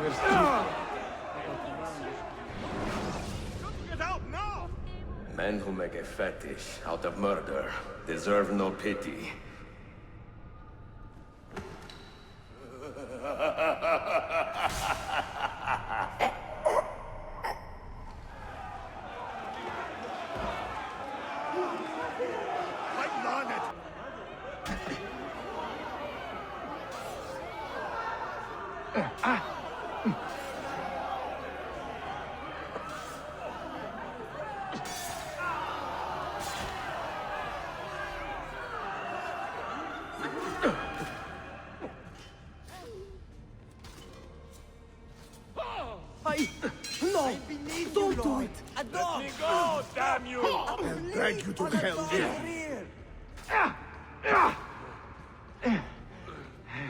Get out now! Men who make a fetish out of murder deserve no pity. Fight on it! No! Don't do it! Let me go, damn you! I'll drag you to hell,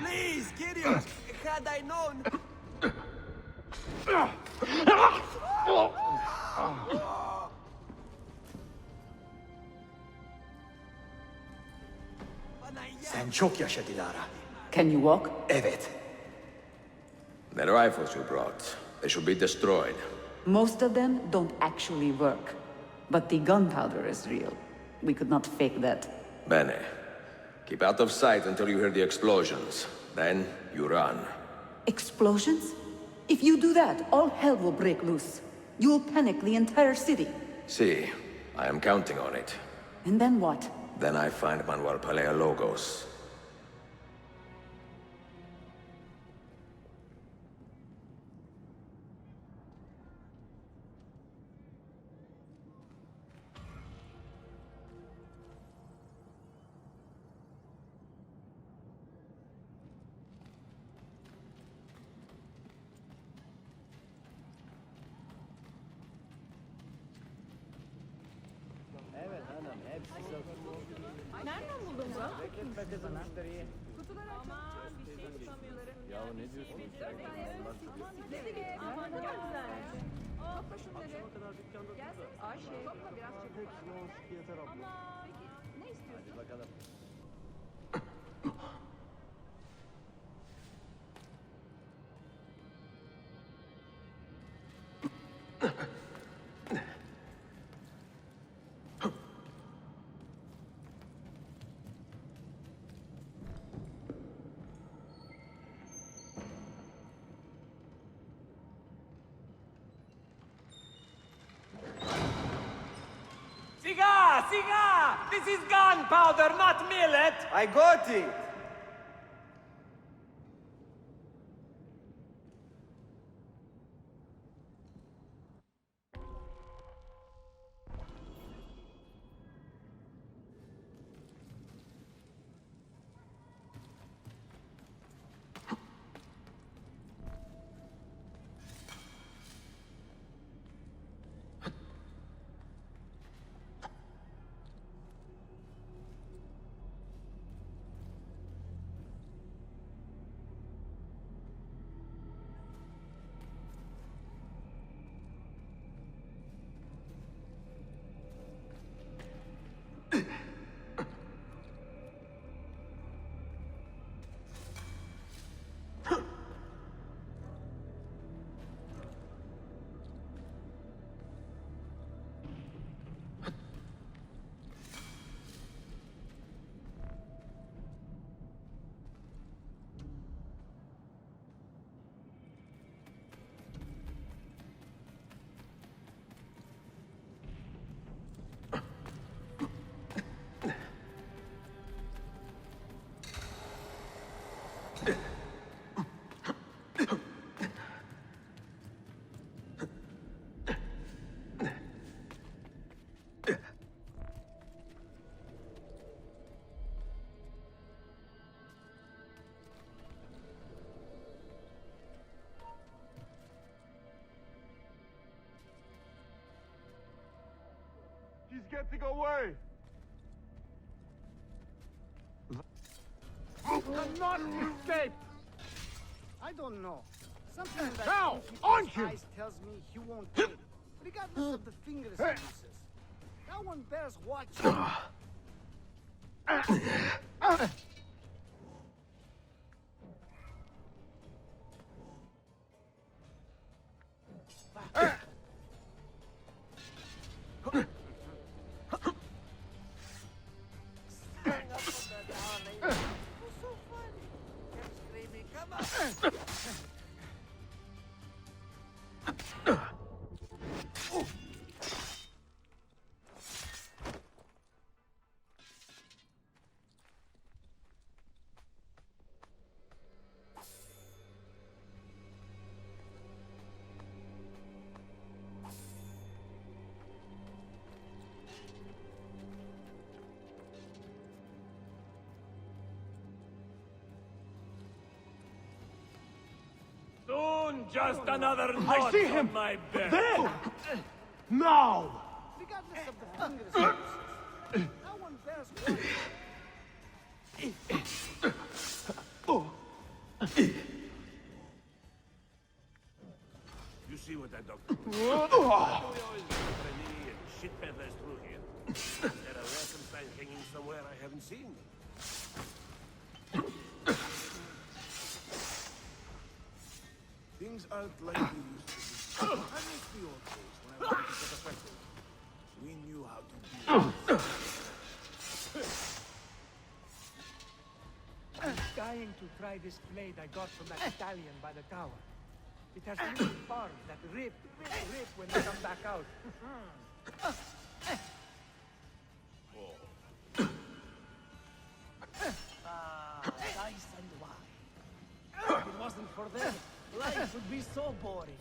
Please, Gideon! Had I known... Sen çok yaşa Dilara. Can you walk? Evet. The rifles you brought, they should be destroyed. Most of them don't actually work. But the gunpowder is real. We could not fake that. Bene. Keep out of sight until you hear the explosions. Then you run. Explosions? If you do that, all hell will break loose. You will panic the entire city. See, I am counting on it. And then what? Then I find Manuel Paleologos. Nereden buldun bunu? Kutular aman bir şey tutamıyorum. Ya ne diyorsun? Aman ne güzel. Topla şunları. Gelsin. Ayşe. Topla biraz çabuk. Aman. Peki ne istiyorsun? Hadi bakalım. Cigar! Cigar! This is gunpowder, not millet! I got it. She's getting away! Cannot escape! I don't know. Sometimes Now, I on think him! his eyes tells me he won't win, regardless of the fingers he uses. That one bears watching. Just another I knot see him! on my belt. There! Now! Regardless of the finger sentences, that one bears one. You see what that doctor did? We always and shit peddlers through here. Is there a Frankenstein hanging somewhere I haven't seen? Things aren't like they used to be. I miss the old days when I wanted to get affected. We knew how to do it. I'm dying to try this blade I got from that Italian by the tower. It has little barbs that rip when they come back out. Nice and wide. If it wasn't for them, life would be so boring.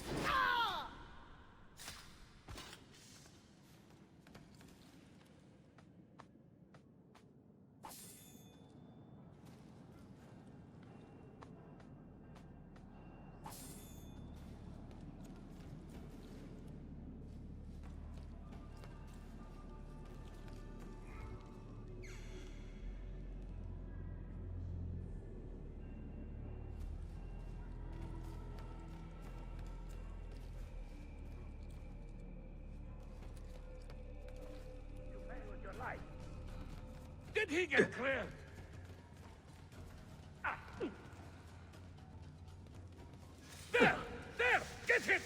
Did he get cleared? There! There! Get him!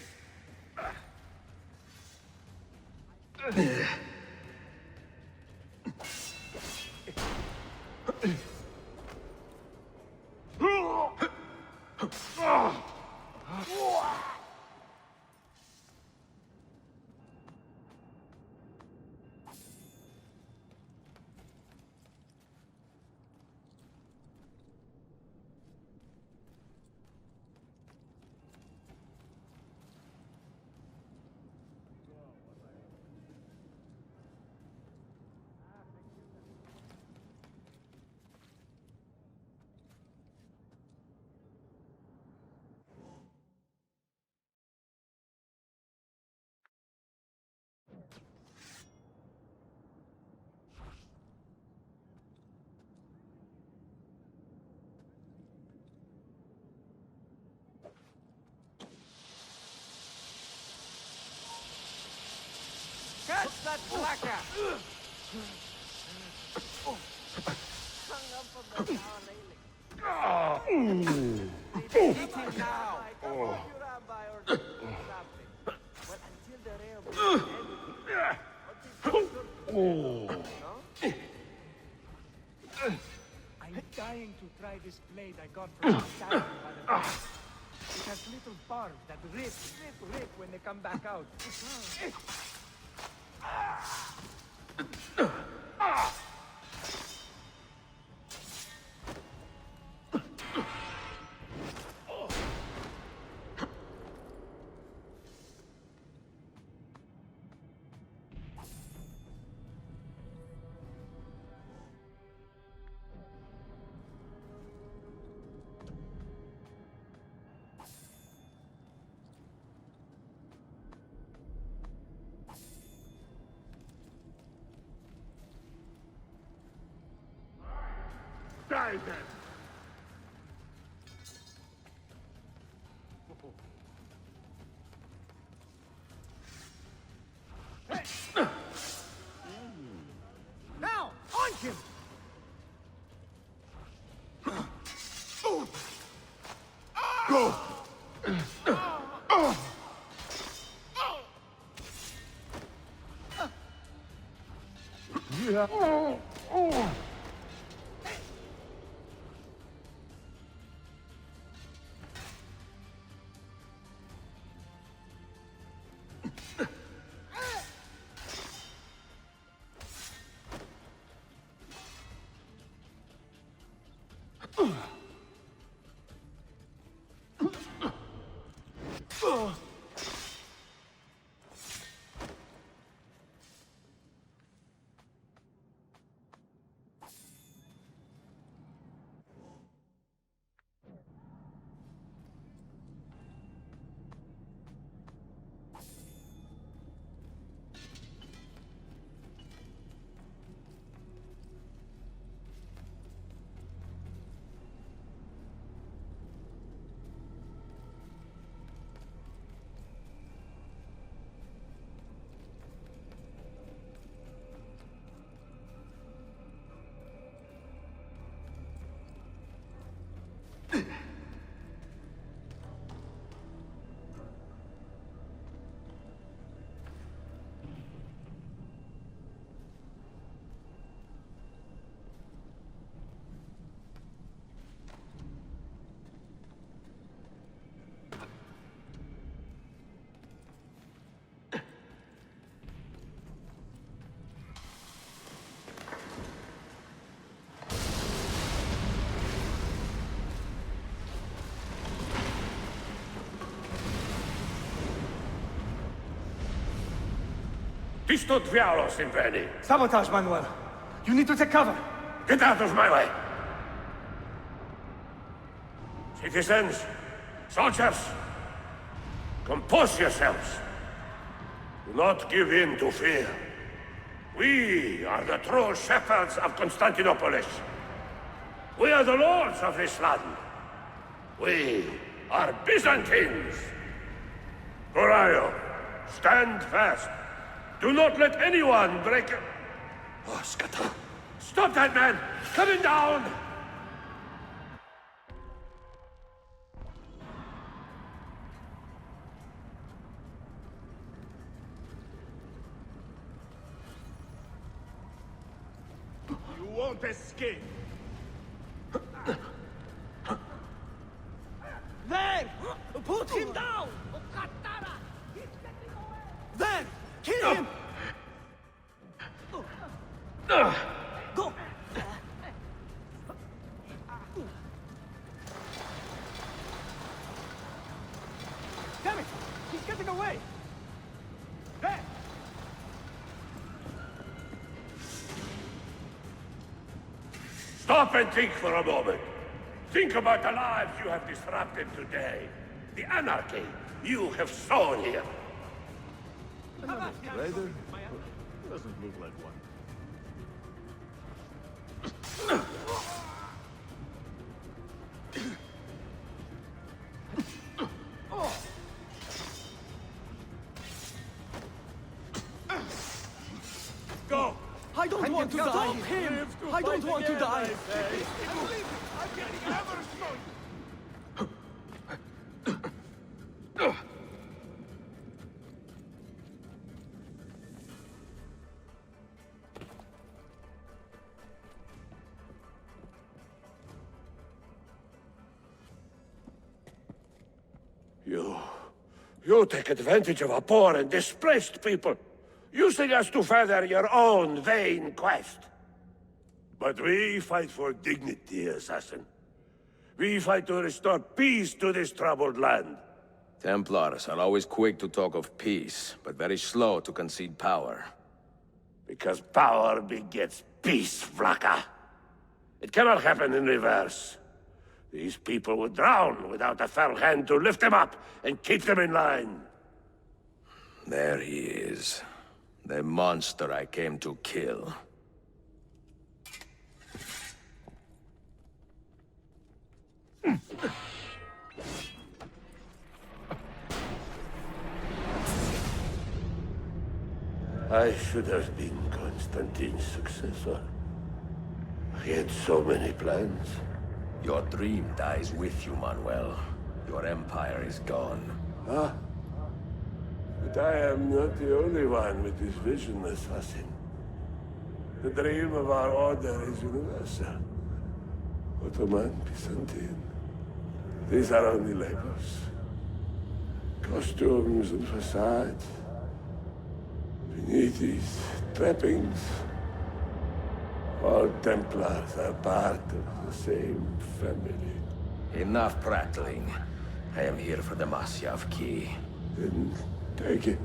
Catch that slacker! Hung up on the tower railing. Eat him now! Come on, you rabbi, or something. Well, until the rail I'm dying to try this blade I got from the Italian by the tower. It has little barbs that rip when they come back out. Die then! Now! On him! Go! Tistot vialos in veni. Sabotage, Manuel. You need to take cover. Get out of my way! Citizens, soldiers, compose yourselves. Do not give in to fear. We are the true shepherds of Constantinopolis. We are the lords of this land. We are Byzantines. Horayo, stand fast. Do not let anyone break... Oh, Skata. Stop that man! Coming down! You won't escape. There! Put him down! There! Kill him! Go! Damn it! He's getting away! There! Stop and think for a moment. Think about the lives you have disrupted today. The anarchy you have sown here. Raider? Doesn't look like one. Go! I don't want to die! Stop him! I don't want to die! I'm getting ever stronger! You take advantage of a poor and displaced people, using us to further your own vain quest. But we fight for dignity, assassin. We fight to restore peace to this troubled land. Templars are always quick to talk of peace, but very slow to concede power. Because power begets peace, Vlaka. It cannot happen in reverse. These people would drown without a fair hand to lift them up and keep them in line. There he is. The monster I came to kill. I should have been Constantine's successor. He had so many plans. Your dream dies with you, Manuel. Your empire is gone. Ah. But I am not the only one with this vision, assassin. The dream of our order is universal. Ottoman, Byzantine. These are only labels. Costumes and facades. Beneath these trappings, all Templars are part of the same family. Enough prattling. I am here for the Masyav key. Then take it.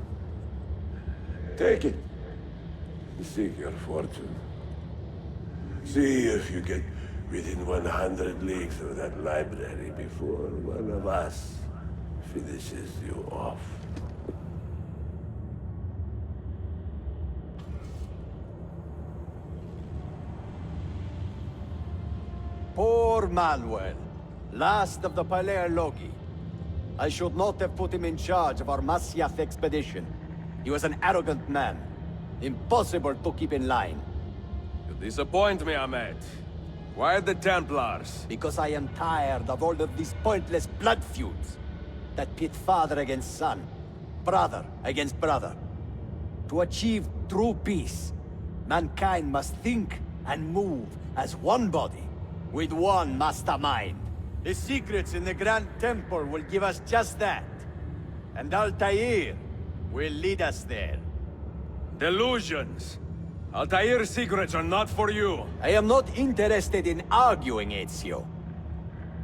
Take it. Seek your fortune. See if you get within 100 leagues of that library before one of us finishes you off. Poor Manuel, last of the Palerlogi. I should not have put him in charge of our Masyaf expedition. He was an arrogant man. Impossible to keep in line. You disappoint me, Ahmed. Why the Templars? Because I am tired of all of these pointless blood feuds that pit father against son, brother against brother. To achieve true peace, mankind must think and move as one body, with one mastermind. The secrets in the Grand Temple will give us just that. And Altair will lead us there. Delusions. Altair's secrets are not for you. I am not interested in arguing, Ezio.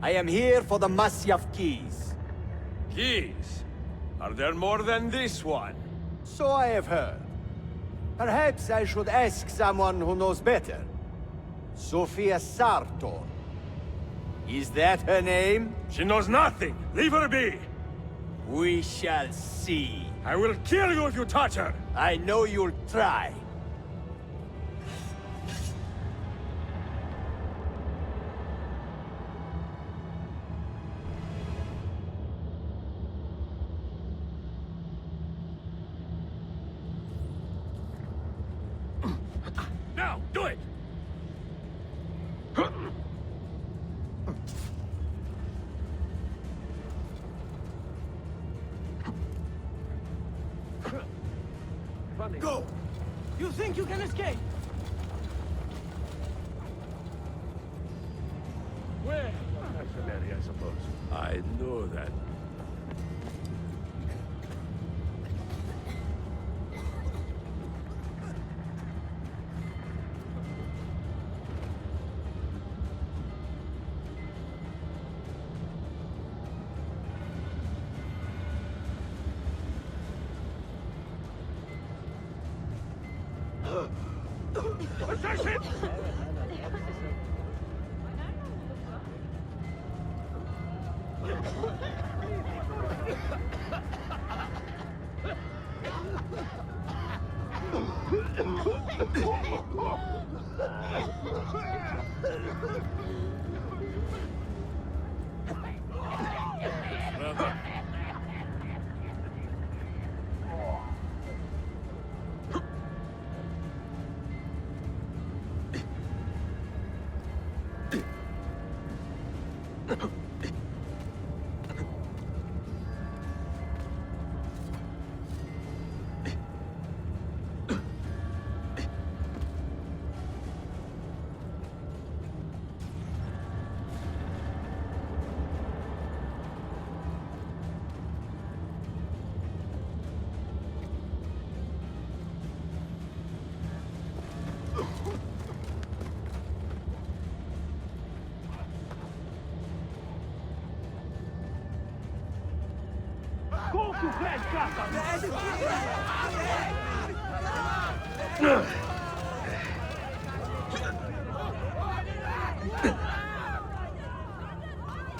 I am here for the Masyaf keys. Keys? Are there more than this one? So I have heard. Perhaps I should ask someone who knows better. Sophia Sartor. Is that her name? She knows nothing. Leave her be. We shall see. I will kill you if you touch her. I know you'll try. Now, do it! Go! You think you can escape? Where? Mercenary, I suppose. I know that. Assassin!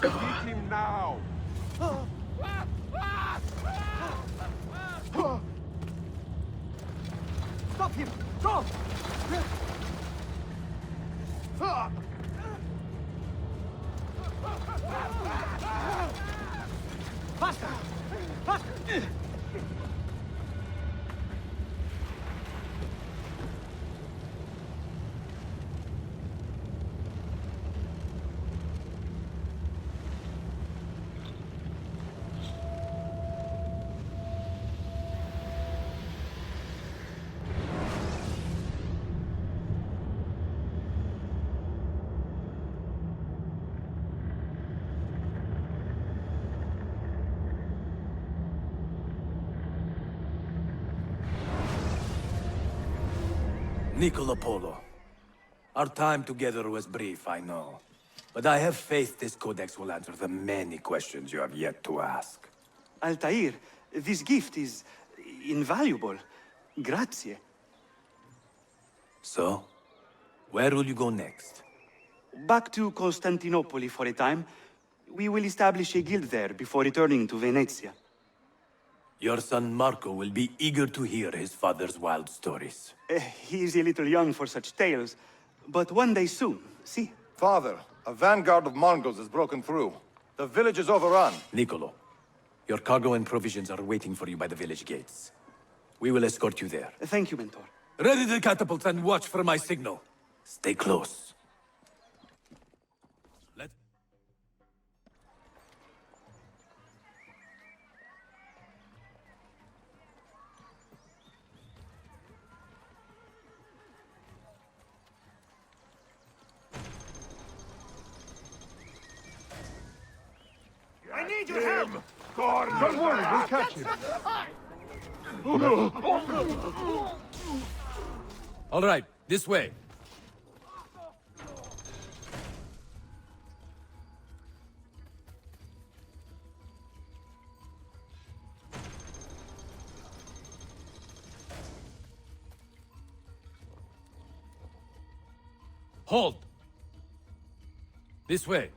Hit him now! Stop him! Go! Faster! Faster! Niccolo Polo. Our time together was brief, I know. But I have faith this codex will answer the many questions you have yet to ask. Altair, this gift is invaluable. Grazie. So, where will you go next? Back to Constantinople for a time. We will establish a guild there before returning to Venezia. Your son Marco will be eager to hear his father's wild stories. He is a little young for such tales, but one day soon, see? Father, a vanguard of Mongols has broken through. The village is overrun. Niccolo, your cargo and provisions are waiting for you by the village gates. We will escort you there. Thank you, Mentor. Ready the catapults and watch for my signal. Stay close. I need your help! Don't worry, we'll catch him. All right, this way. Hold! This way.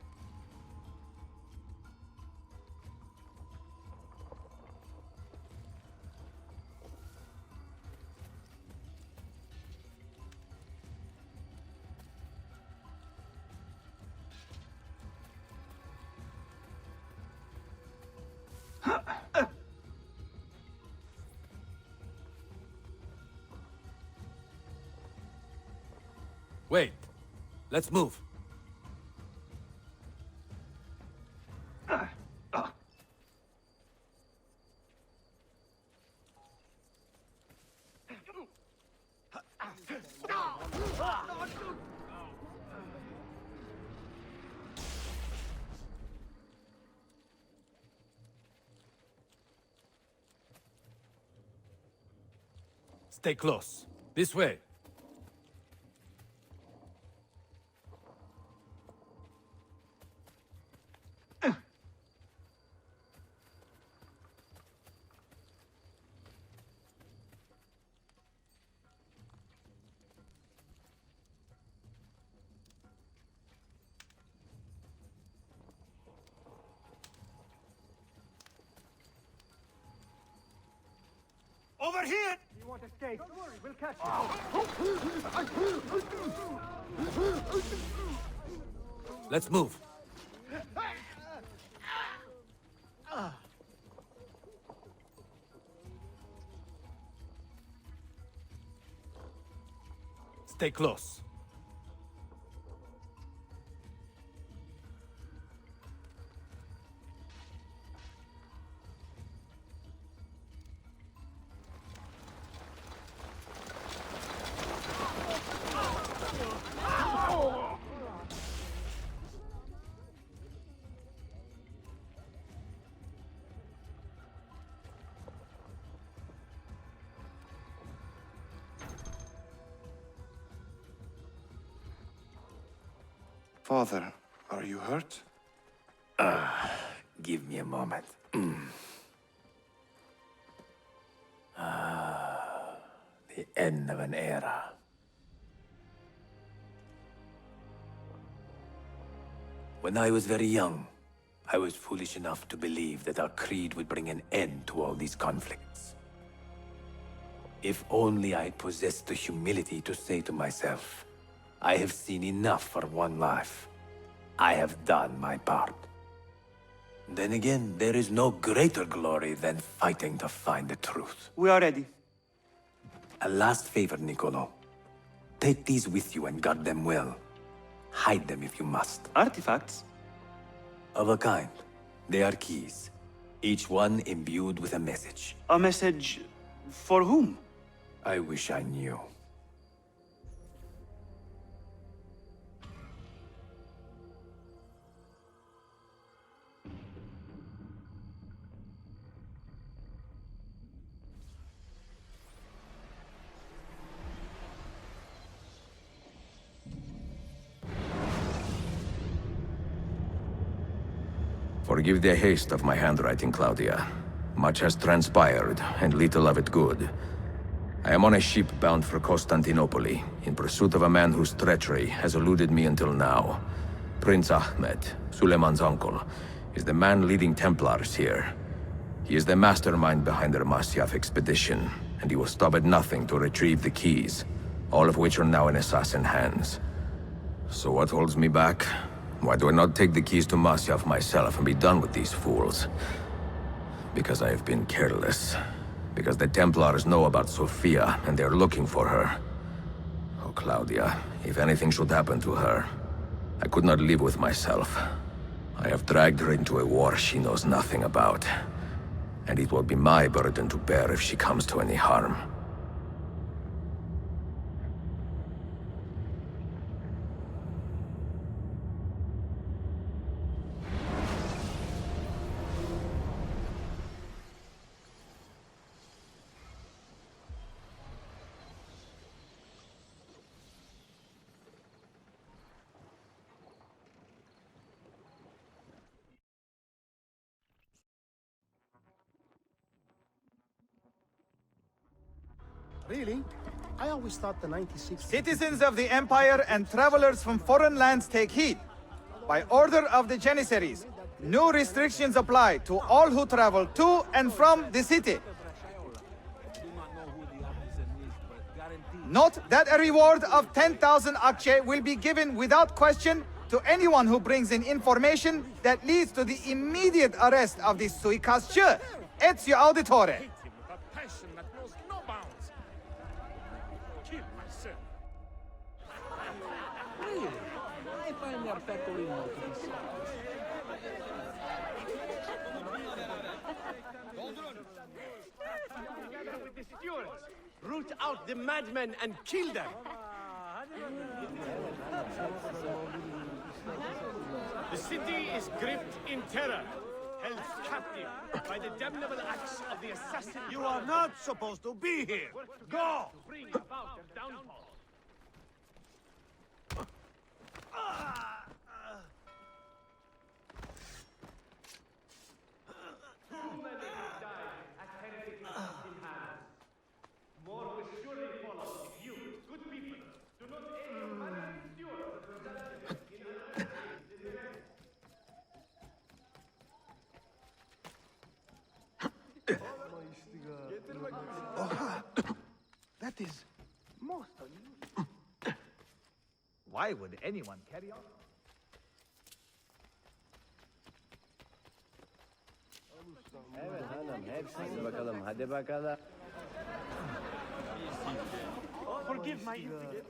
Wait. Let's move. Stay close. This way. Over here! You want to stay? Don't worry, we'll catch you. Let's move. Stay close. Father, are you hurt? Give me a moment. The end of an era. When I was very young, I was foolish enough to believe that our creed would bring an end to all these conflicts. If only I possessed the humility to say to myself, I have seen enough for one life. I have done my part. Then again, there is no greater glory than fighting to find the truth. We are ready. A last favor, Niccolo. Take these with you and guard them well. Hide them if you must. Artifacts? Of a kind. They are keys. Each one imbued with a message. A message for whom? I wish I knew. Forgive the haste of my handwriting, Claudia. Much has transpired, and little of it good. I am on a ship bound for Constantinople, in pursuit of a man whose treachery has eluded me until now. Prince Ahmed, Suleiman's uncle, is the man leading Templars here. He is the mastermind behind the Masyaf expedition, and he will stop at nothing to retrieve the keys, all of which are now in assassin hands. So what holds me back? Why do I not take the keys to Masyaf myself and be done with these fools? Because I have been careless. Because the Templars know about Sophia, and they're looking for her. Oh, Claudia, if anything should happen to her, I could not live with myself. I have dragged her into a war she knows nothing about. And it will be my burden to bear if she comes to any harm. Really? I always thought the 96... Citizens of the Empire and travelers from foreign lands take heed. By order of the Janissaries, new restrictions apply to all who travel to and from the city. Note that a reward of 10,000 akçe will be given without question to anyone who brings in information that leads to the immediate arrest of the suikastçı. Ezio Auditore. With a passion that knows no bounds. Kill myself. Really? I find their pecorino to be soft. Together with the stewards, root out the madmen and kill them. The city is gripped in terror, held captive by the damnable acts of the assassin. You are not supposed to be here! Go! To bring about their downfall. Too many have died as heretics in hands. More will surely follow if you, good people, do not aid your managing stewards of the justice in arresting the defense. That is most unusual. Why would anyone carry on? Evet hanım, hepsini bakalım. Hadi bakalım. Forgive my instigate.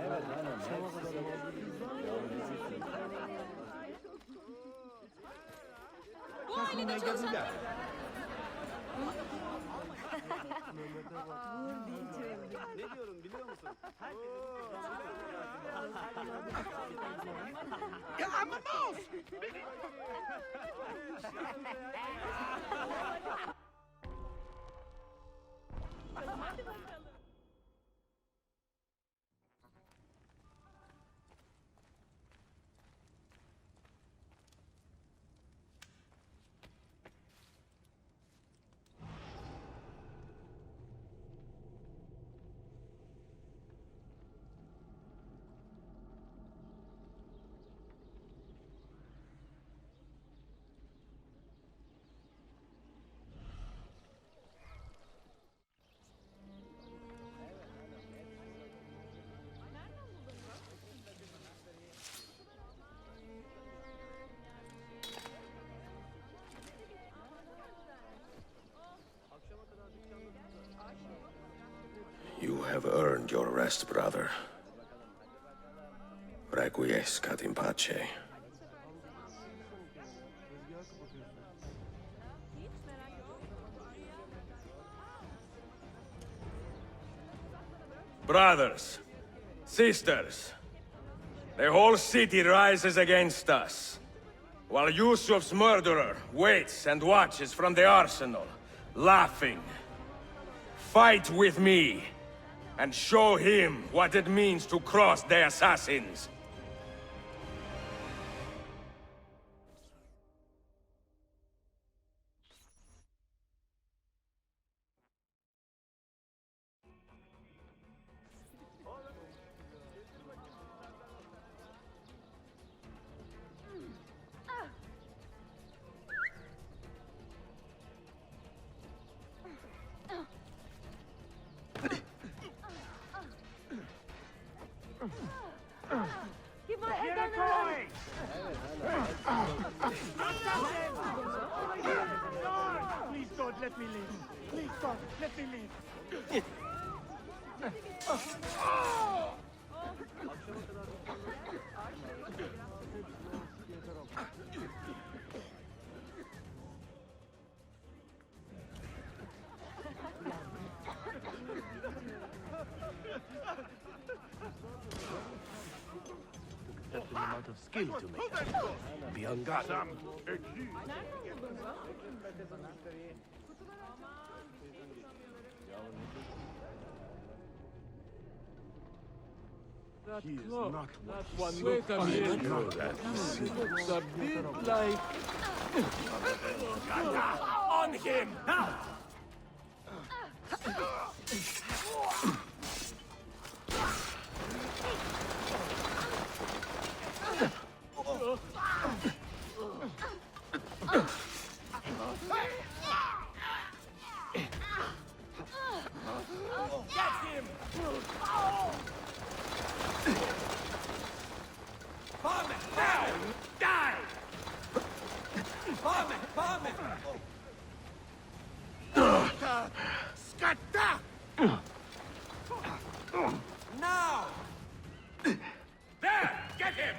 Evet hanım, Bu ailede çalışan... Ne diyorum biliyor musun? Yeah, I'm a mouse! You have earned your rest, brother. Requiescat in pace. Brothers, sisters, the whole city rises against us, while Yusuf's murderer waits and watches from the arsenal, laughing. Fight with me, and show him what it means to cross the assassins. Keep my head down the Please, God, let me live. Please, God, let me live. That's an amount of skill to make that. Beyond God. He is not what he looks like. Wait a minute. Looks a bit like... On him! Now! Get him! Bomb it! Now! Die! Bomb it! Bomb it! Scatta! Now! There! Get him!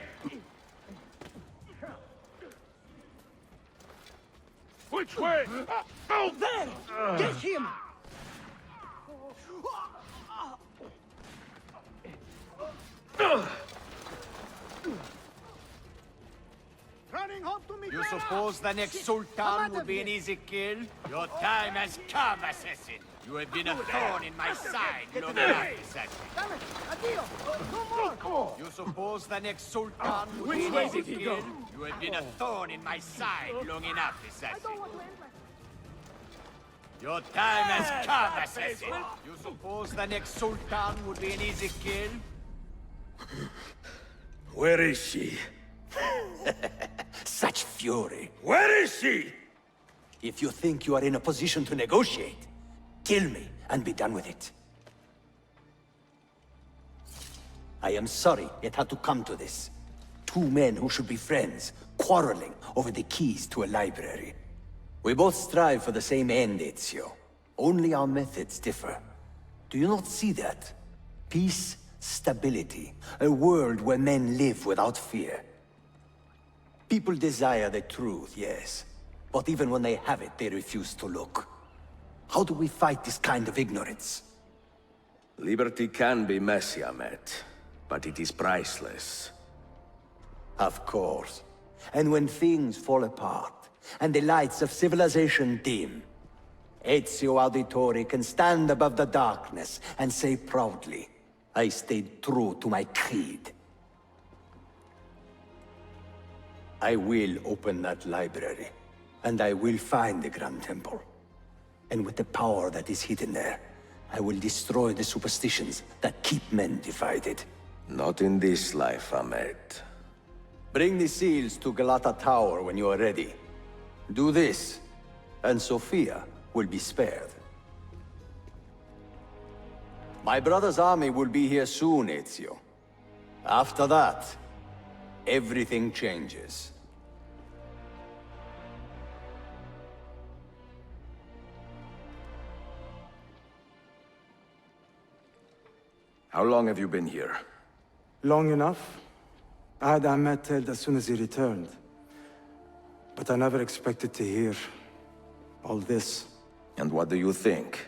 Which way? Oh, there! Get him! Running home to me. You suppose the next Sultan would be an easy kill? Your time has come, assassin. You have been a thorn in my side long enough, assassin. Damn it! Addio! No more! You suppose the next Sultan would be an easy kill? You have been a thorn in my side long enough, assassin. Your time has come, assassin. You suppose the next Sultan would be an easy kill? Where is she? Such fury. Where is she? If you think you are in a position to negotiate, kill me and be done with it. I am sorry it had to come to this. Two men who should be friends, quarreling over the keys to a library. We both strive for the same end, Ezio. Only our methods differ. Do you not see that? Peace, stability, a world where men live without fear. People desire the truth, yes. But even when they have it, they refuse to look. How do we fight this kind of ignorance? Liberty can be messy, Ahmed, but it is priceless. Of course. And when things fall apart, and the lights of civilization dim, Ezio Auditore can stand above the darkness and say proudly, I stayed true to my creed. I will open that library, and I will find the Grand Temple. And with the power that is hidden there, I will destroy the superstitions that keep men divided. Not in this life, Ahmed. Bring the seals to Galata Tower when you are ready. Do this, and Sophia will be spared. My brother's army will be here soon, Ezio. After that, everything changes. How long have you been here? Long enough. I had Ahmed killed as soon as he returned. But I never expected to hear all this. And what do you think?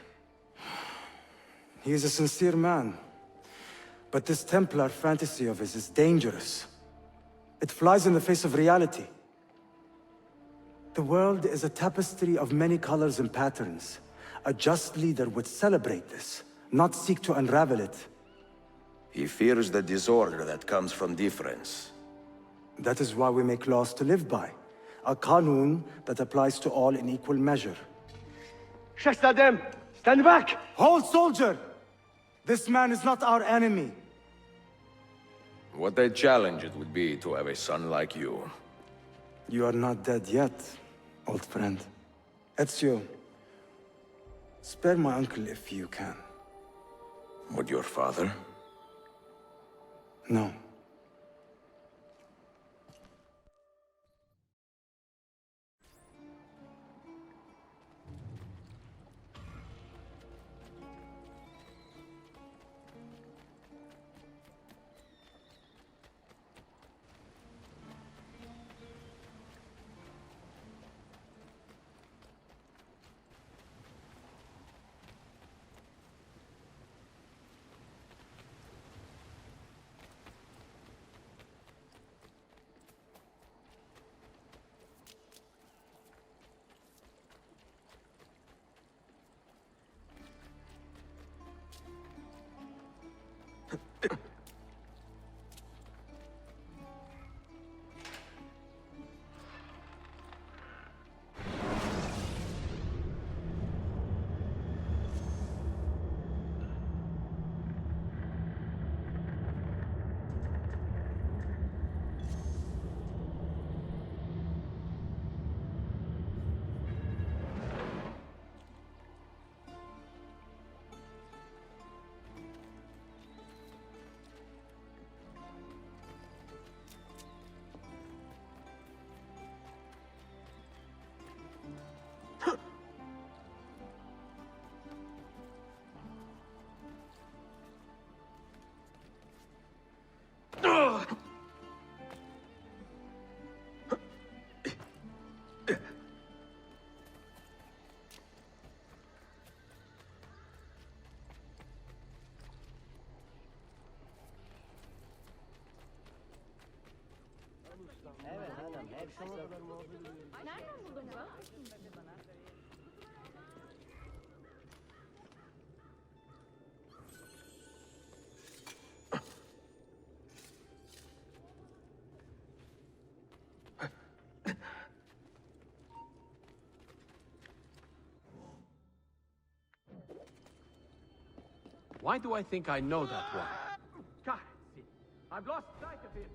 He is a sincere man. But this Templar fantasy of his is dangerous. It flies in the face of reality. The world is a tapestry of many colors and patterns. A just leader would celebrate this, not seek to unravel it. He fears the disorder that comes from difference. That is why we make laws to live by. A qanun that applies to all in equal measure. Shahzadem, stand back! Hold, soldier! This man is not our enemy. What a challenge it would be to have a son like you. You are not dead yet, old friend. Ezio, spare my uncle if you can. Would your father? No. Nereden buldun bunu? Why do I think I know that one? God, see, I've lost sight of him.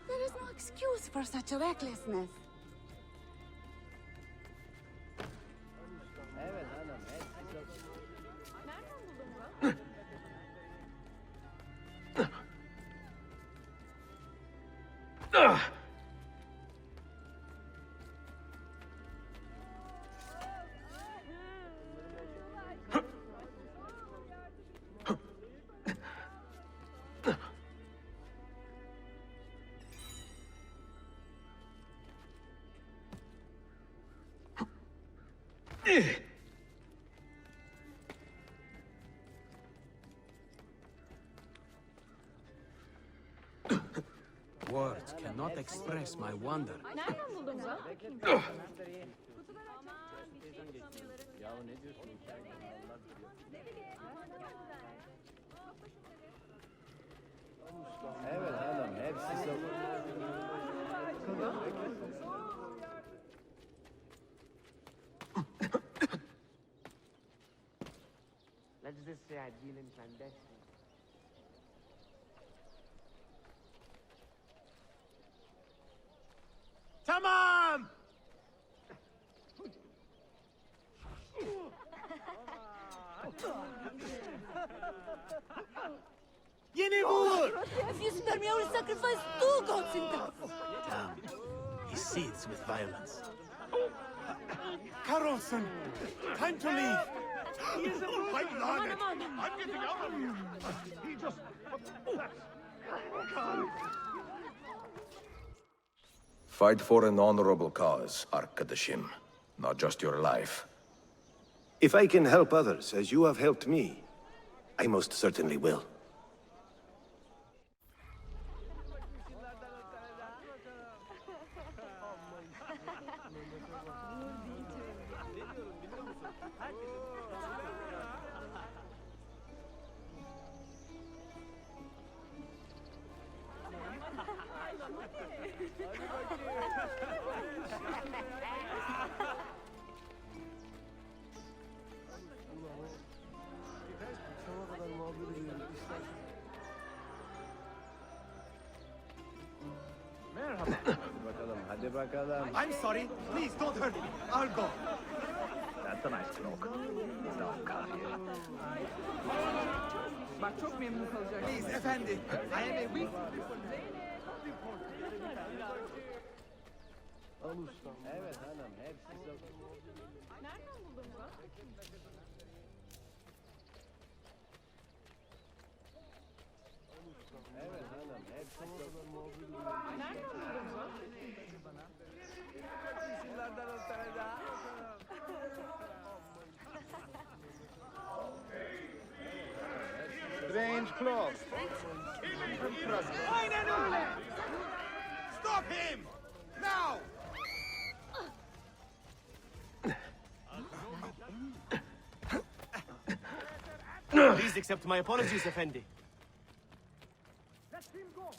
There is no excuse for such recklessness. Words cannot express my wonder. Nereden buldun bunu? Evet hanım, hepsi Let's just say I deal in clandestine. Tamam! Yeni vur! If you spare me, I will sacrifice 2 gods in death. Damn. He seethes with violence. Carlson! Time to leave! He is a I'm getting out of here! He just... Fight for an honorable cause, Arkadashim. Not just your life. If I can help others as you have helped me, I most certainly will. Hadi bakalım. I'm sorry. Please don't hurt me. I'll go. That's a nice smoke. Bak çok memnun kalacak. Please, efendi. I am a weak... Evet hanım, hepsi Nereden buldun bunu? Evet hanım, hepsi Nereden buldun bunu? Strange clothes. Aynen öyle! Stop him! Now! Please accept my apologies, Effendi. Let him go.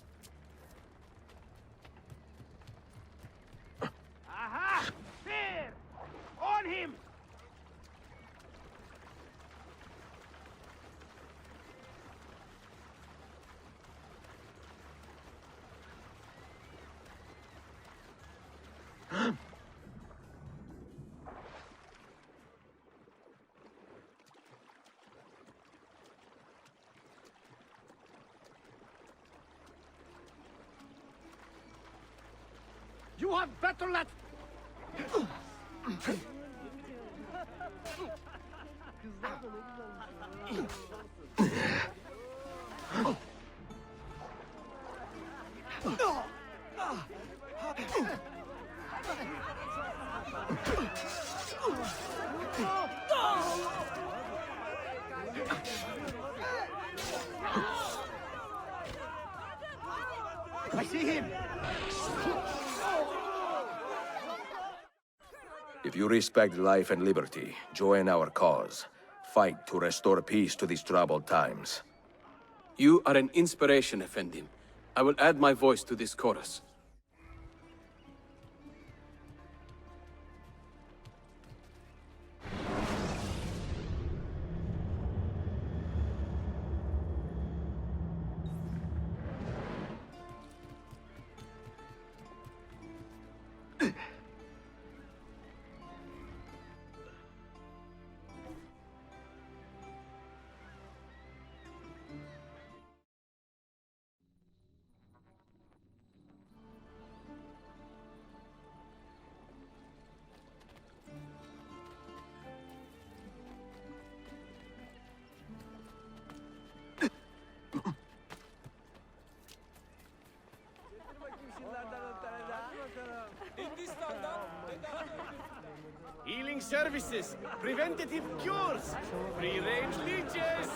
Aha! There! On him! You have better let... I see him! If you respect life and liberty, join our cause. Fight to restore peace to these troubled times. You are an inspiration, Effendim. I will add my voice to this chorus. Healing services, preventative cures, free-range leeches.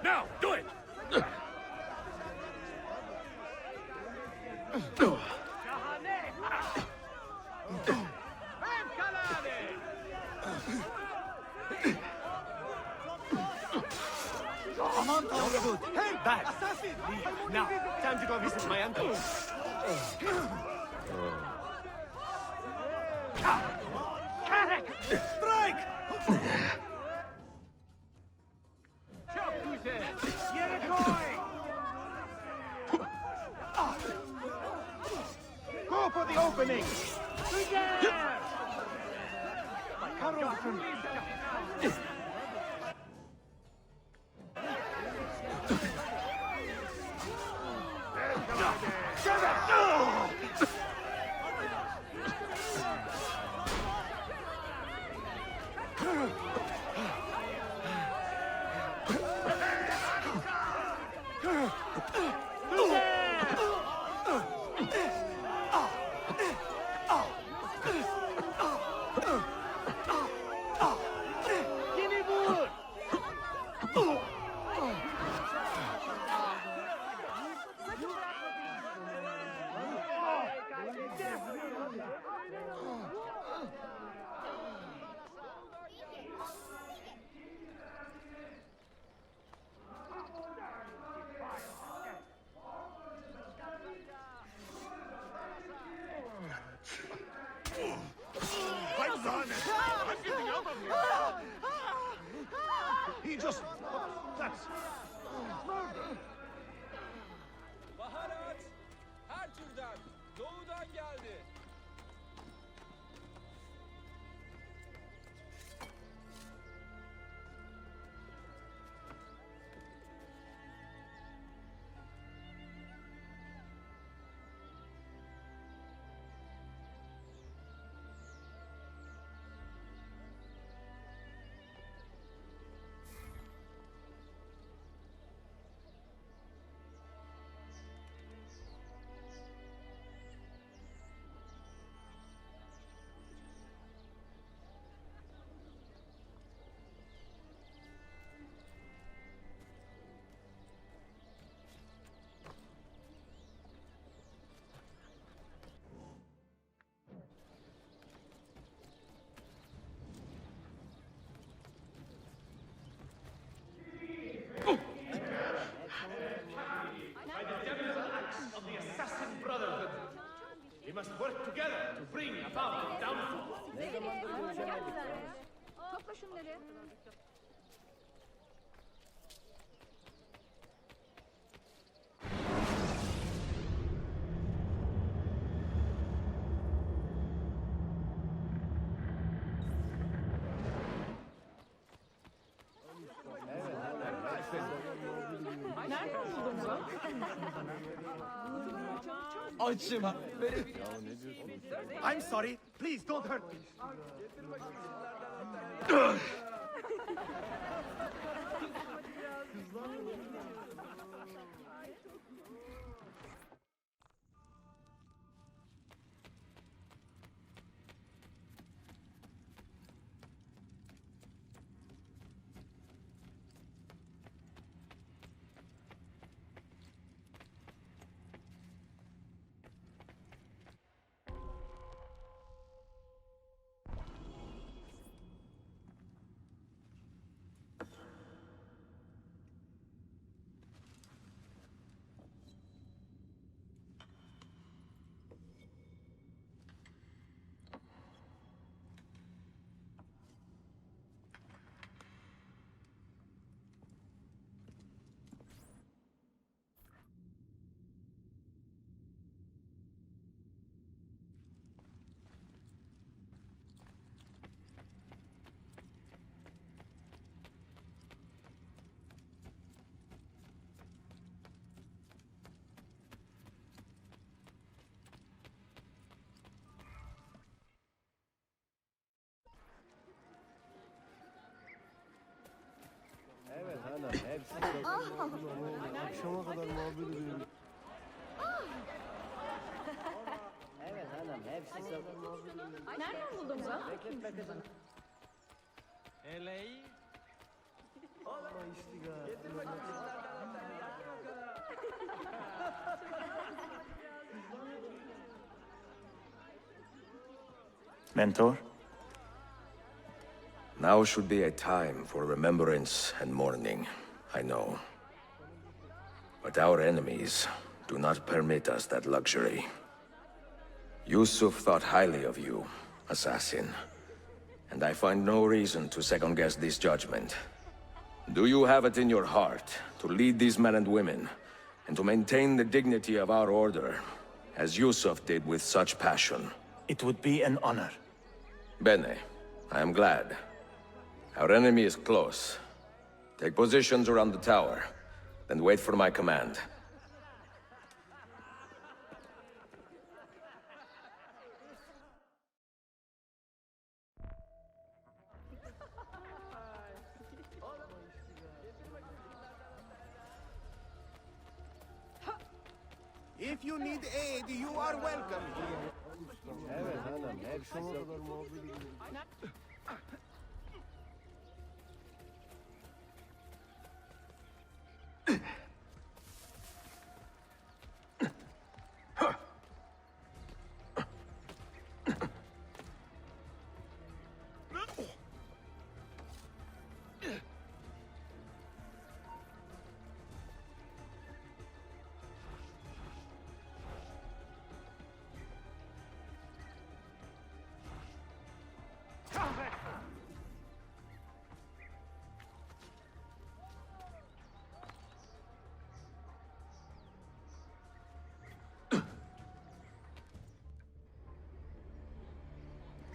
Now, do it! Come on, good. Hey, back! Now, time to go visit my uncle. Strike! Go for the opening! He just... That's... murder! Baharat! Her türden, doğudan geldi. We must work together to bring about the downfall. şunları. Nereden buldun bunu? Açım. I'm sorry. Please don't hurt me. Evet hanım, hepsi akşama kadar muhabbet ediyoruz. Evet hanım, hepsi muhabbet ediyoruz. Nereden buldun bunu? Bekletme kızım. Eleği. Ama istiga. Mentor? Now should be a time for remembrance and mourning, I know. But our enemies do not permit us that luxury. Yusuf thought highly of you, assassin. And I find no reason to second-guess this judgment. Do you have it in your heart to lead these men and women, and to maintain the dignity of our order, as Yusuf did with such passion? It would be an honor. Bene, I am glad. Our enemy is close. Take positions around the tower, then wait for my command. If you need aid, you are welcome here. Evet hanım, akşama kadar muhabbet ediyoruz.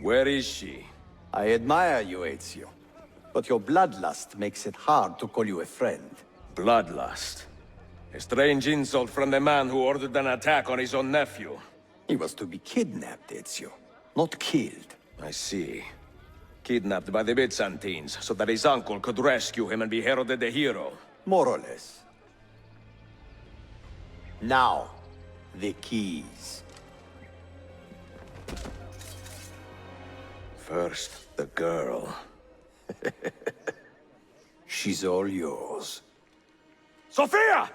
Where is she? I admire you, Ezio. But your bloodlust makes it hard to call you a friend. Bloodlust. A strange insult from the man who ordered an attack on his own nephew. He was to be kidnapped, Ezio, not killed. I see. Kidnapped by the Byzantines, so that his uncle could rescue him and be heralded a hero. More or less. Now, the keys. First, the girl. She's all yours. Sophia!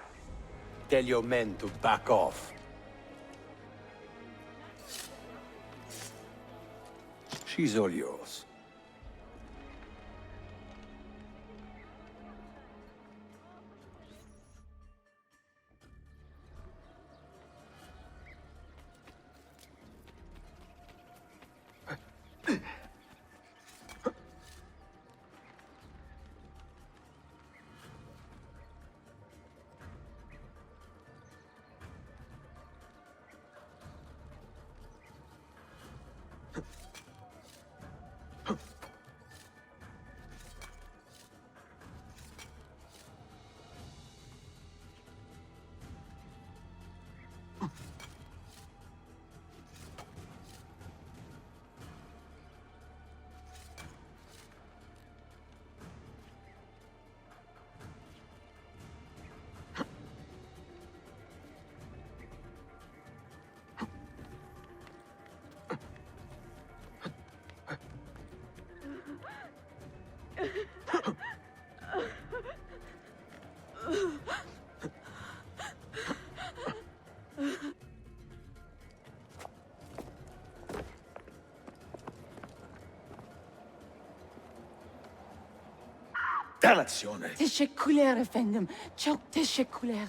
Tell your men to back off. She's all yours. Danazione. Teşekkürler efendim. Çok teşekkürler.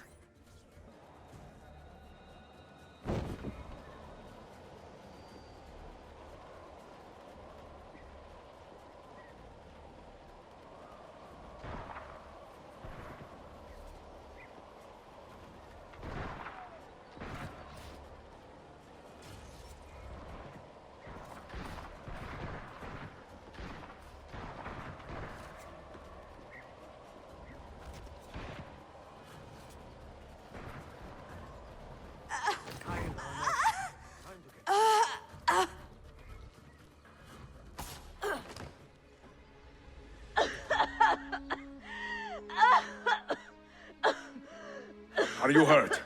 Are you hurt?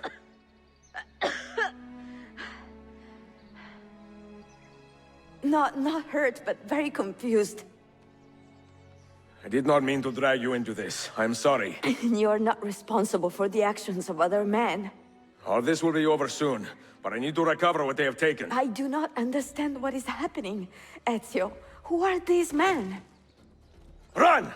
Not hurt, but very confused. I did not mean to drag you into this. I'm sorry. You're not responsible for the actions of other men. All this will be over soon, but I need to recover what they have taken. I do not understand what is happening, Ezio. Who are these men? Run!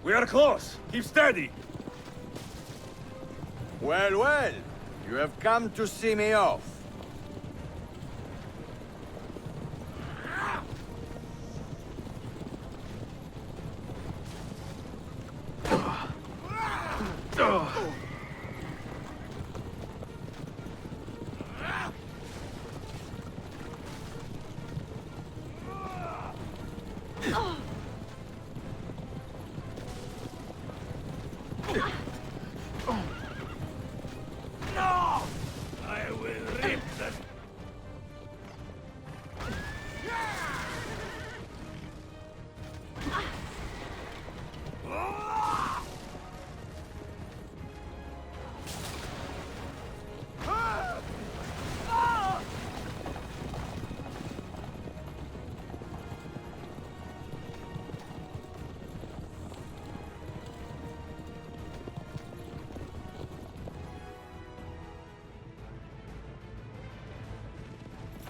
We are close. Keep steady. Well, well. You have come to see me off. No! I will rip the...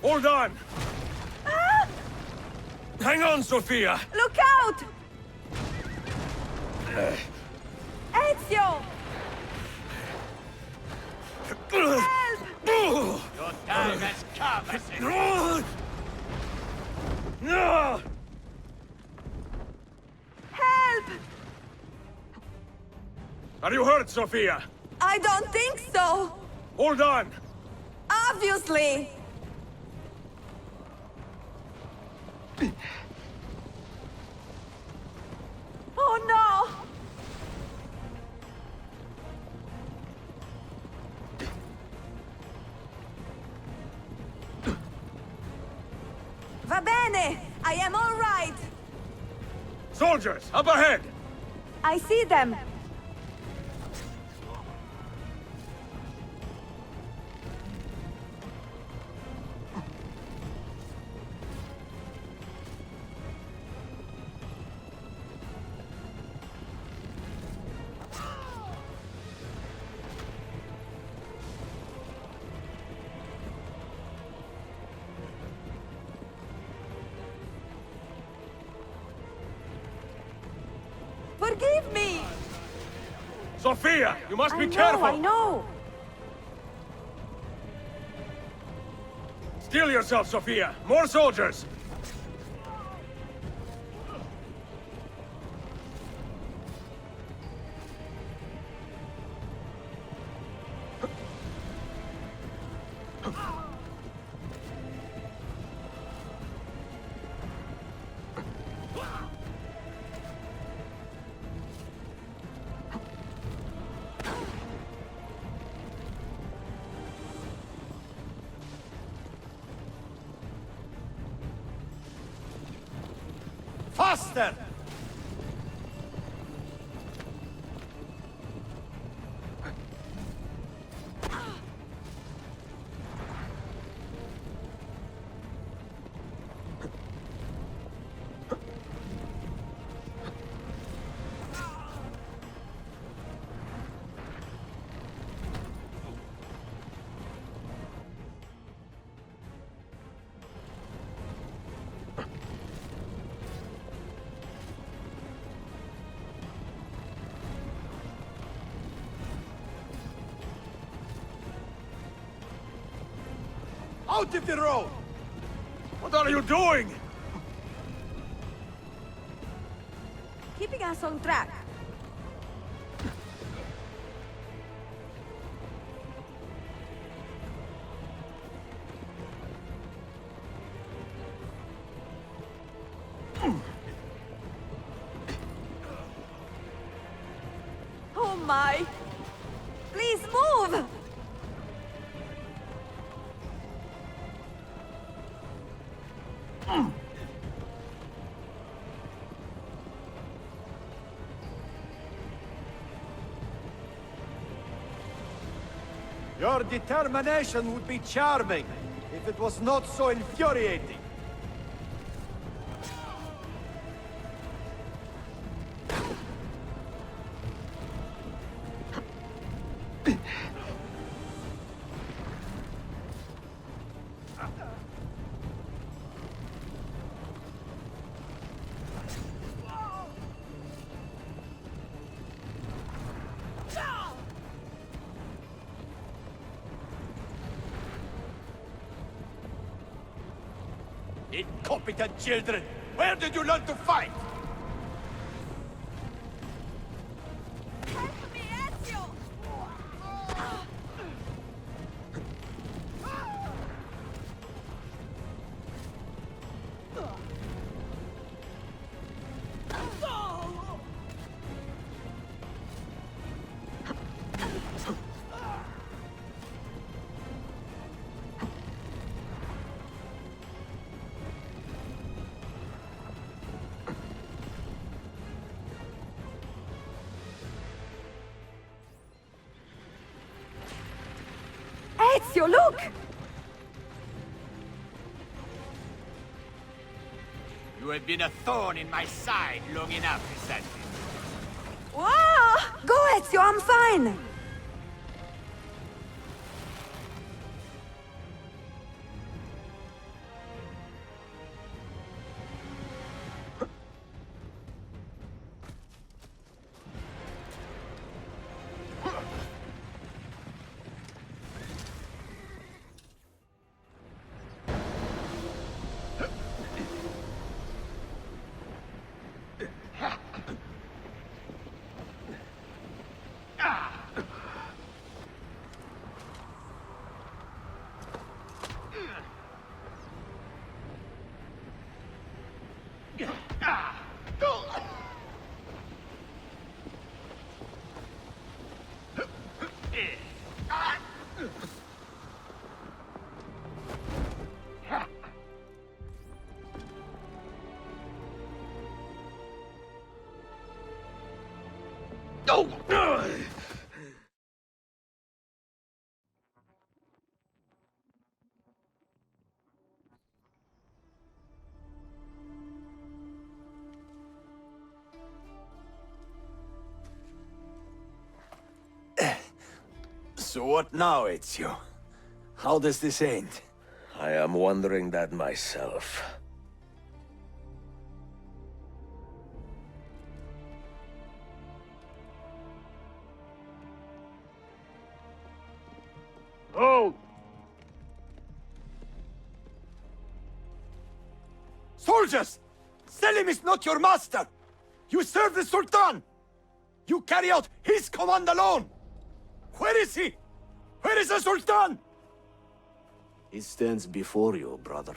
Hold on! Hang on, Sophia! Look out! Ezio! Help! Your time has come, Assassin! No! Help! Are you hurt, Sophia? I don't think so! Hold on! Obviously! Oh no! Va bene! I am all right! Soldiers, up ahead! I see them! Forgive me! Sophia, you must be I know, careful! I know! Steel yourself, Sophia! More soldiers! Faster! Out of the road! What are you doing? Keeping us on track. Oh my! Please move! Your determination would be charming if it was not so infuriating. Incompetent children! Where did you learn to fight? Help me, Ezio! Ezio, look! You have been a thorn in my side long enough, Santi. Wow! Go, Ezio, I'm fine! So what now, Ezio? How does this end? I am wondering that myself. Oh! Soldiers! Selim is not your master! You serve the Sultan! You carry out his command alone! Where is he? Where is the Sultan? He stands before you, brother.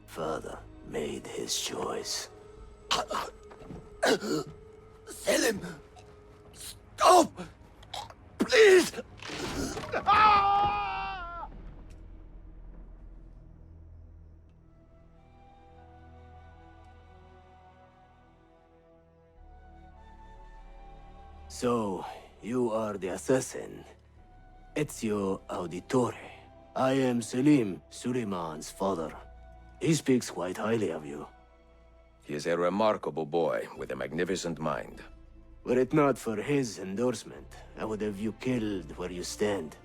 Father made his choice. Selim! Stop! Please! So, you are the assassin. Ezio Auditore. I am Selim, Suleiman's father. He speaks quite highly of you. He is a remarkable boy with a magnificent mind. Were it not for his endorsement, I would have you killed where you stand.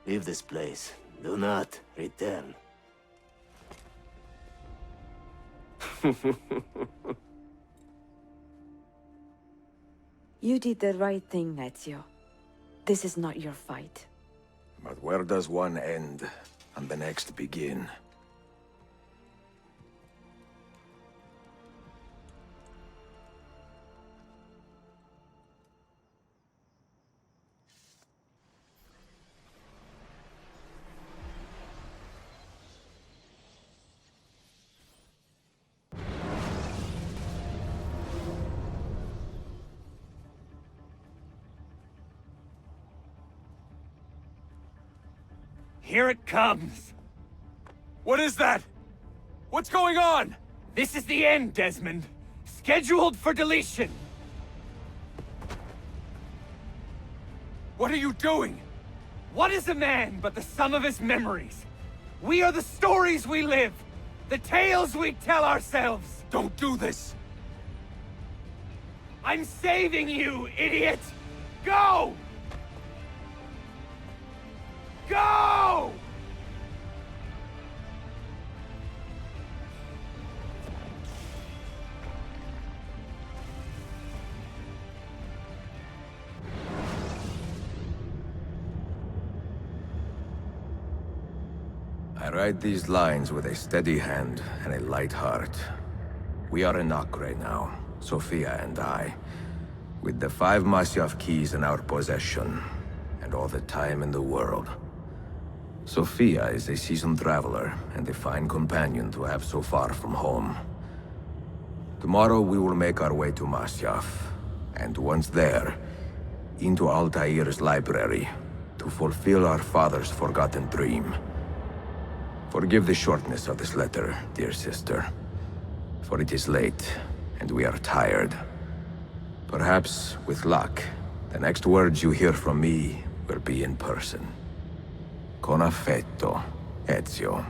Leave this place. Do not return. You did the right thing, Ezio. This is not your fight. But where does one end and the next begin. Here it comes! What is that? What's going on? This is the end, Desmond. Scheduled for deletion. What are you doing? What is a man but the sum of his memories? We are the stories we live, the tales we tell ourselves. Don't do this. I'm saving you, idiot! Go! Go! I write these lines with a steady hand and a light heart. We are in Acre now, Sophia and I, with the 5 Masyaf keys in our possession, and all the time in the world. Sophia is a seasoned traveler, and a fine companion to have so far from home. Tomorrow we will make our way to Masyaf, and once there, into Altair's library, to fulfill our father's forgotten dream. Forgive the shortness of this letter, dear sister, for it is late, and we are tired. Perhaps, with luck, the next words you hear from me will be in person. Con affetto, Ezio.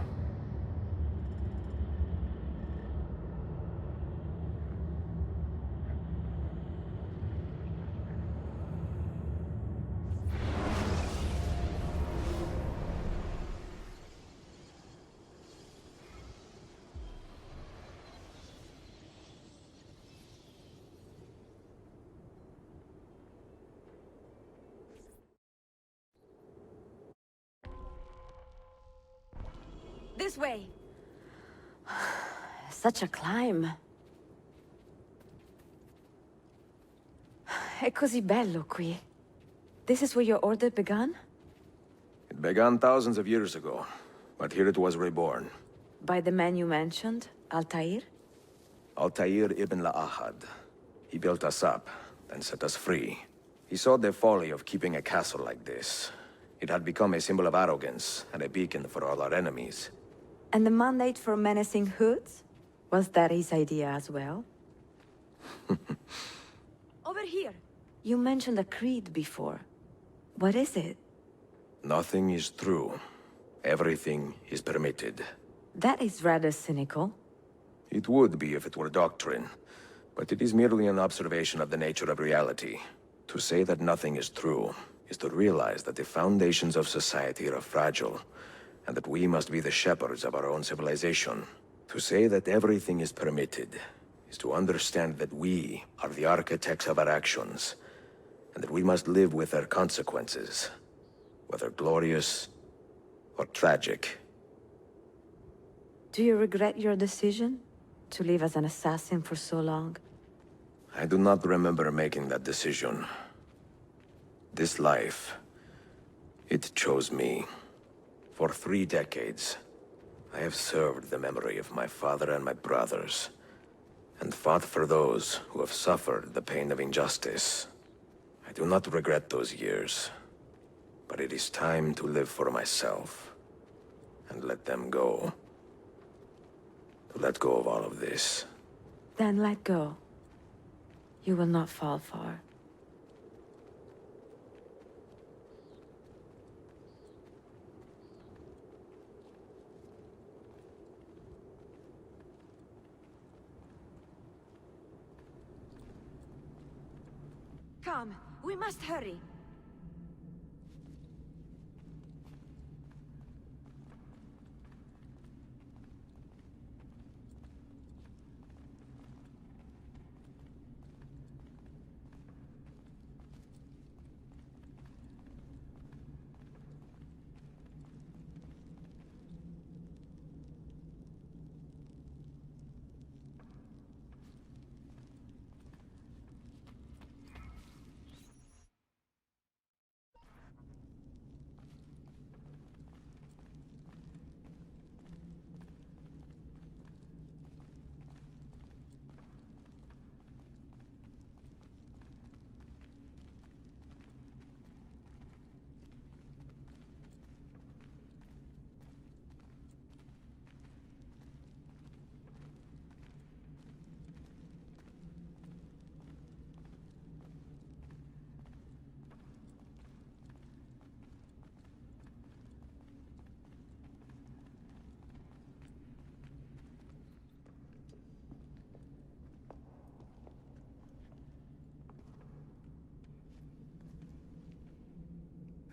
This way. Such a climb. È così bello qui. This is where your order began? It began thousands of years ago, but here it was reborn. By the man you mentioned, Altair? Altair ibn La'ahad. He built us up, then set us free. He saw the folly of keeping a castle like this. It had become a symbol of arrogance, and a beacon for all our enemies. And the mandate for menacing hoods? Was that his idea as well? Over here. You mentioned a creed before. What is it? Nothing is true. Everything is permitted. That is rather cynical. It would be if it were doctrine, but it is merely an observation of the nature of reality. To say that nothing is true is to realize that the foundations of society are fragile, and that we must be the shepherds of our own civilization. To say that everything is permitted is to understand that we are the architects of our actions, and that we must live with their consequences, whether glorious or tragic. Do you regret your decision to live as an assassin for so long? I do not remember making that decision. This life, it chose me. For 3 decades, I have served the memory of my father and my brothers, and fought for those who have suffered the pain of injustice. I do not regret those years, but it is time to live for myself, and let them go. To let go of all of this. Then let go. You will not fall far. Come, we must hurry.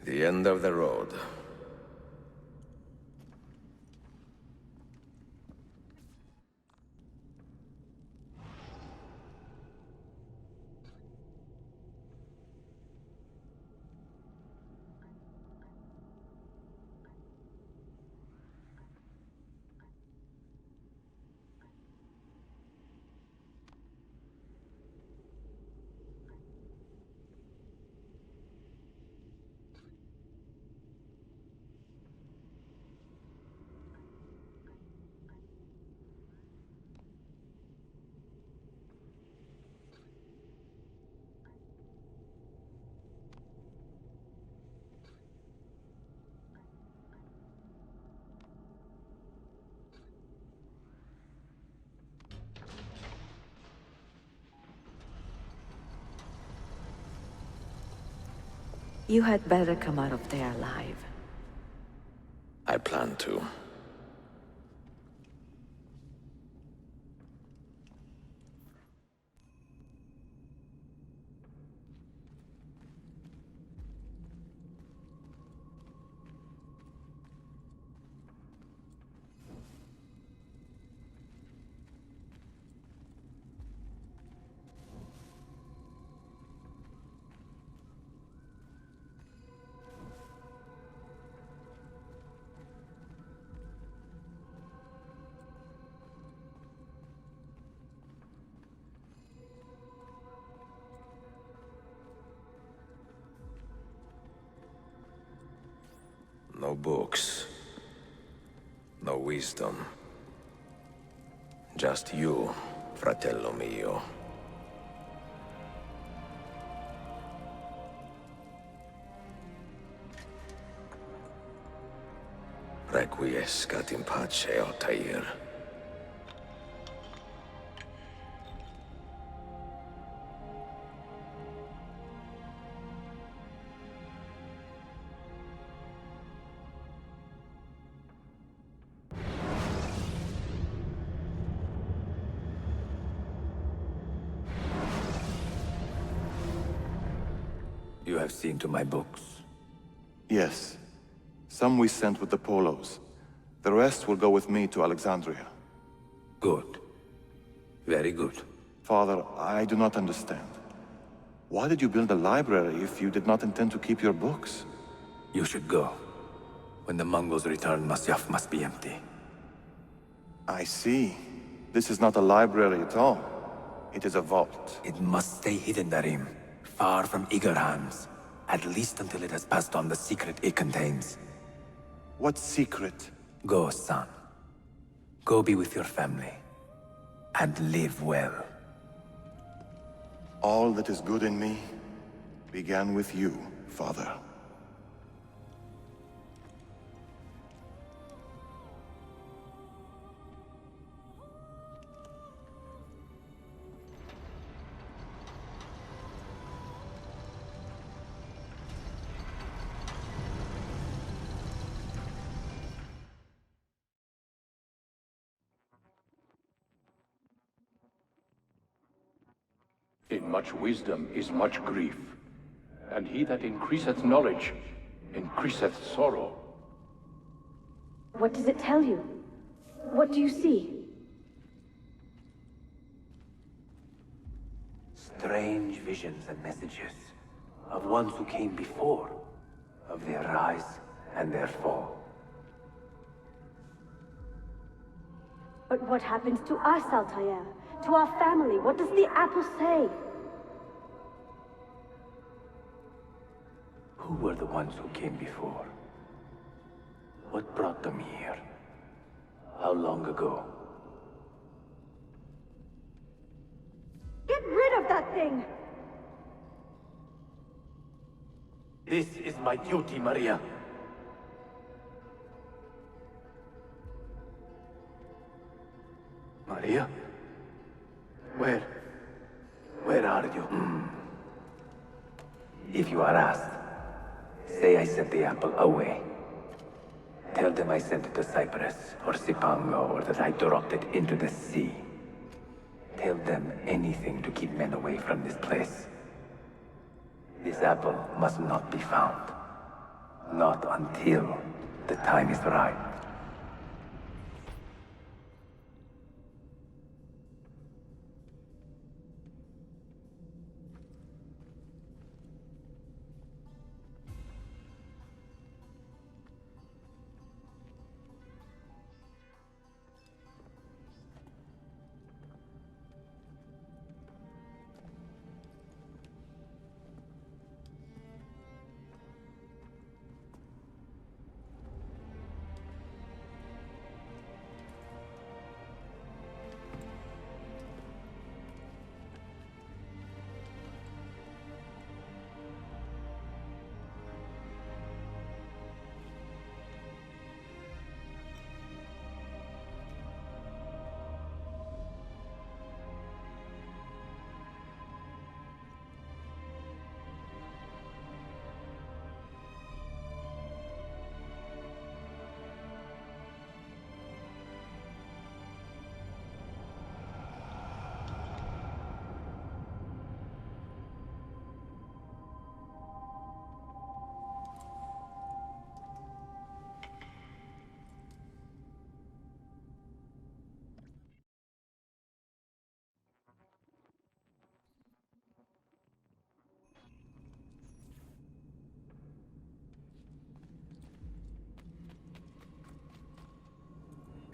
The end of the road. You had better come out of there alive. I plan to. No books. No wisdom. Just you, fratello mio. Requiescat in pace, Altair. You have seen to my books. Yes. Some we sent with the Polos. The rest will go with me to Alexandria. Good. Very good. Father, I do not understand. Why did you build a library if you did not intend to keep your books? You should go. When the Mongols return, Masyaf must be empty. I see. This is not a library at all. It is a vault. It must stay hidden, Darim. Far from eager hands. At least until it has passed on the secret it contains. What secret? Go, son. Go be with your family. And live well. All that is good in me began with you, Father. In much wisdom is much grief, and he that increaseth knowledge increaseth sorrow. What does it tell you? What do you see? Strange visions and messages of ones who came before, of their rise and their fall. But what happens to us, Altair? To our family? What does the apple say? Who were the ones who came before? What brought them here? How long ago? Get rid of that thing! This is my duty, Maria. Maria? Where are you? If you are asked, say I sent the apple away. Tell them I sent it to Cyprus, or Cipango, or that I dropped it into the sea. Tell them anything to keep men away from this place. This apple must not be found. Not until the time is right.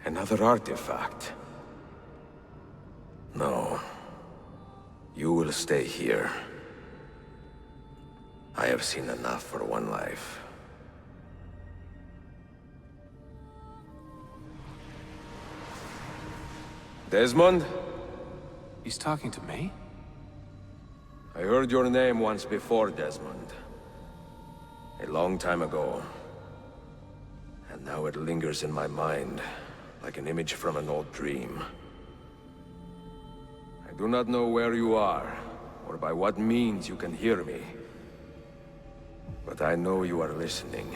Another artifact. No. You will stay here. I have seen enough for one life. Desmond? He's talking to me? I heard your name once before, Desmond. A long time ago. And now it lingers in my mind, like an image from an old dream. I do not know where you are, or by what means you can hear me. But I know you are listening.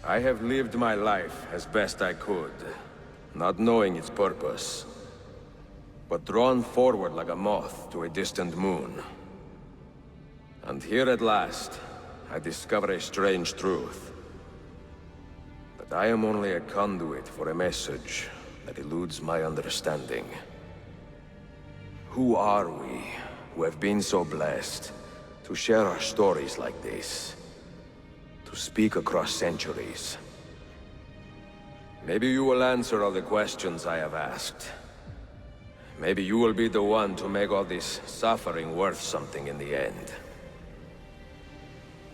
I have lived my life as best I could, not knowing its purpose, but drawn forward like a moth to a distant moon. And here at last, I discover a strange truth. That I am only a conduit for a message that eludes my understanding. Who are we, who have been so blessed, to share our stories like this? To speak across centuries. Maybe you will answer all the questions I have asked. Maybe you will be the one to make all this suffering worth something in the end.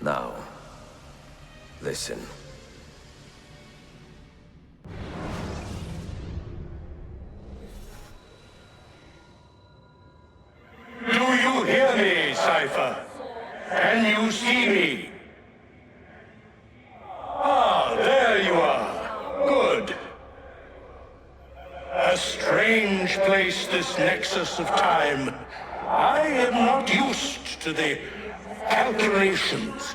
Now, listen. Do you hear me, Cypher? Can you see me? Ah, there you are. Good. A strange place, this nexus of time. I am not used to the calculations.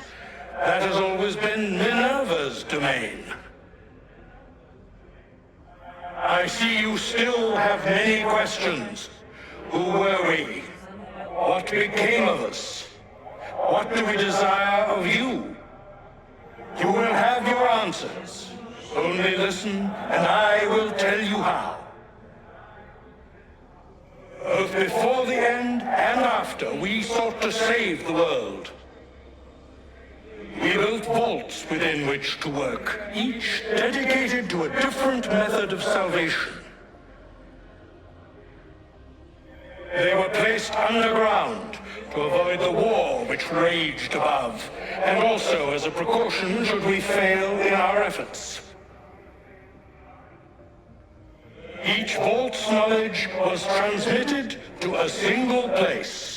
That has always been Minerva's domain. I see you still have many questions. Who were we? What became of us? What do we desire of you? You will have your answers. Only listen, and I will tell you how. Both before the end and after, we sought to save the world. We built vaults within which to work, each dedicated to a different method of salvation. They were placed underground to avoid the war which raged above, and also as a precaution should we fail in our efforts. Each vault's knowledge was transmitted to a single place.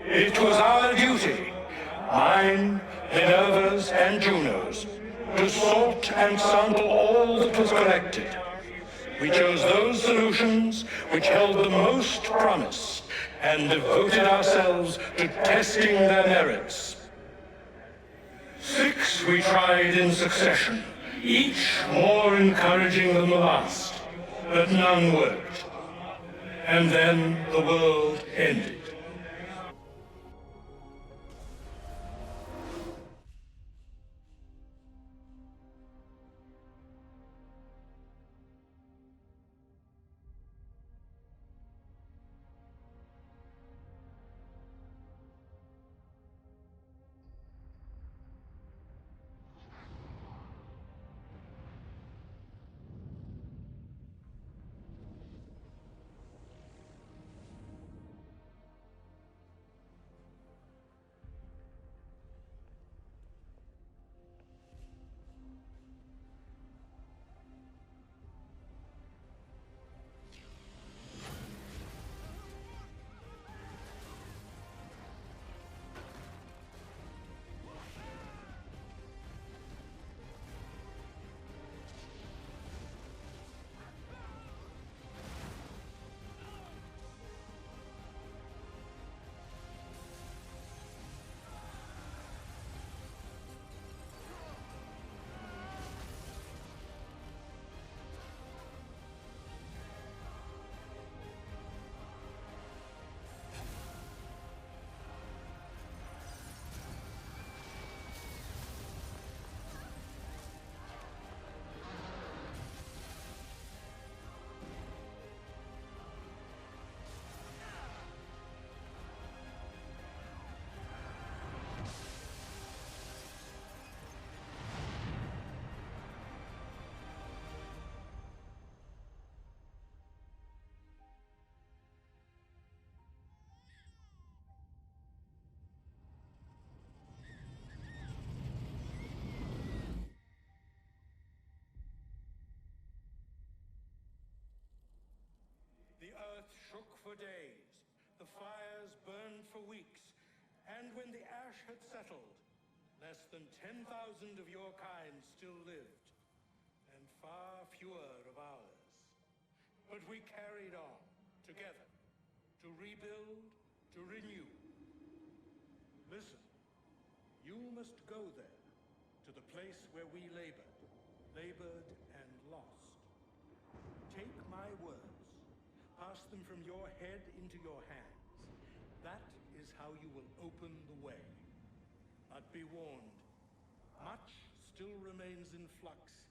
It was our duty, mine, Minervas, and Junos, to sort and sample all that was collected. We chose those solutions which held the most promise and devoted ourselves to testing their merits. 6 we tried in succession, each more encouraging than the last, but none worked. And then the world ended. The earth shook for days, the fires burned for weeks, and when the ash had settled, less than 10,000 of your kind still lived, and far fewer of ours. But we carried on, together, to rebuild, to renew. Listen, you must go there, to the place where we labored and lost. Take my words. Pass them from your head into your hands. That is how you will open the way. But be warned, much still remains in flux,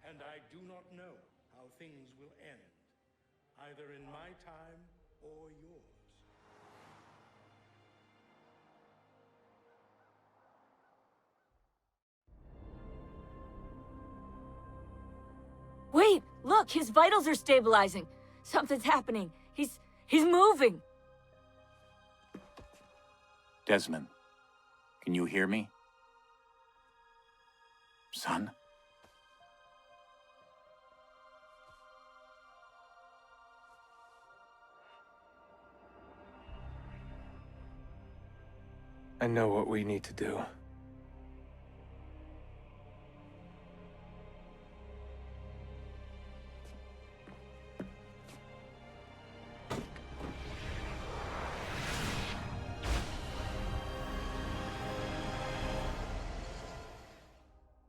and I do not know how things will end, either in my time or yours. Wait, look, his vitals are stabilizing. Something's happening. He's moving. Desmond, can you hear me? Son? I know what we need to do.